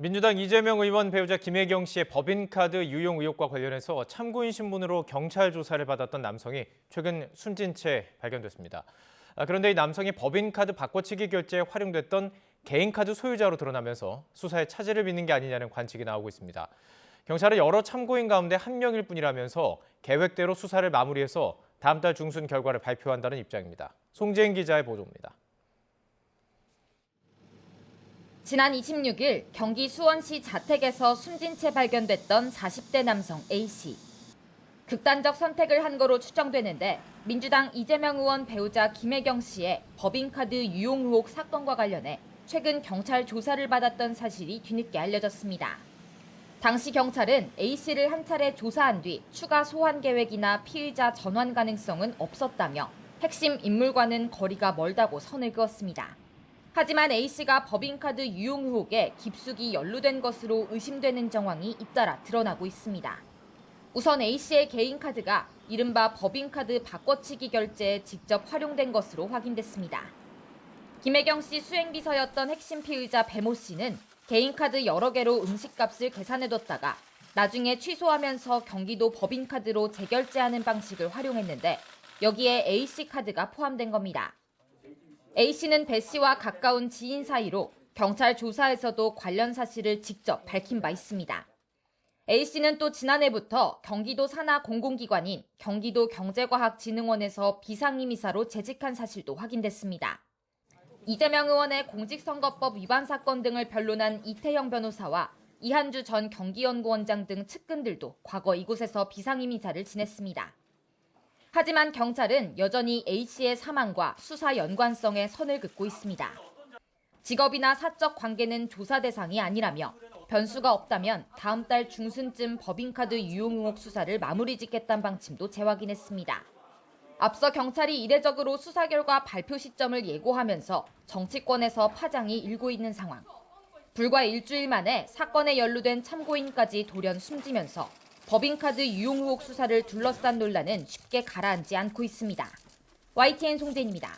민주당 이재명 의원 배우자 김혜경 씨의 법인카드 유용 의혹과 관련해서 참고인 신분으로 경찰 조사를 받았던 남성이 최근 숨진 채 발견됐습니다. 그런데 이 남성이 법인카드 바꿔치기 결제에 활용됐던 개인카드 소유자로 드러나면서 수사에 차질을 빚는 게 아니냐는 관측이 나오고 있습니다. 경찰은 여러 참고인 가운데 한 명일 뿐이라면서 계획대로 수사를 마무리해서 다음 달 중순 결과를 발표한다는 입장입니다. 송지은 기자의 보도입니다. 지난 26일 경기 수원시 자택에서 숨진 채 발견됐던 40대 남성 A씨. 극단적 선택을 한 거로 추정되는데 민주당 이재명 의원 배우자 김혜경 씨의 법인카드 유용 의혹 사건과 관련해 최근 경찰 조사를 받았던 사실이 뒤늦게 알려졌습니다. 당시 경찰은 A씨를 한 차례 조사한 뒤 추가 소환 계획이나 피의자 전환 가능성은 없었다며 핵심 인물과는 거리가 멀다고 선을 그었습니다. 하지만 A씨가 법인카드 유용 의혹에 깊숙이 연루된 것으로 의심되는 정황이 잇따라 드러나고 있습니다. 우선 A씨의 개인카드가 이른바 법인카드 바꿔치기 결제에 직접 활용된 것으로 확인됐습니다. 김혜경 씨 수행비서였던 핵심 피의자 배모 씨는 개인카드 여러 개로 음식값을 계산해뒀다가 나중에 취소하면서 경기도 법인카드로 재결제하는 방식을 활용했는데 여기에 A씨 카드가 포함된 겁니다. A씨는 배 씨와 가까운 지인 사이로 경찰 조사에서도 관련 사실을 직접 밝힌 바 있습니다. A씨는 또 지난해부터 경기도 산하 공공기관인 경기도 경제과학진흥원에서 비상임이사로 재직한 사실도 확인됐습니다. 이재명 의원의 공직선거법 위반 사건 등을 변론한 이태영 변호사와 이한주 전 경기연구원장 등 측근들도 과거 이곳에서 비상임이사를 지냈습니다. 하지만 경찰은 여전히 A씨의 사망과 수사 연관성에 선을 긋고 있습니다. 직업이나 사적 관계는 조사 대상이 아니라며 변수가 없다면 다음 달 중순쯤 법인카드 유용 의혹 수사를 마무리 짓겠다는 방침도 재확인했습니다. 앞서 경찰이 이례적으로 수사 결과 발표 시점을 예고하면서 정치권에서 파장이 일고 있는 상황. 불과 일주일 만에 사건에 연루된 참고인까지 돌연 숨지면서 법인카드 유용 의혹 수사를 둘러싼 논란은 쉽게 가라앉지 않고 있습니다. YTN 송재인입니다.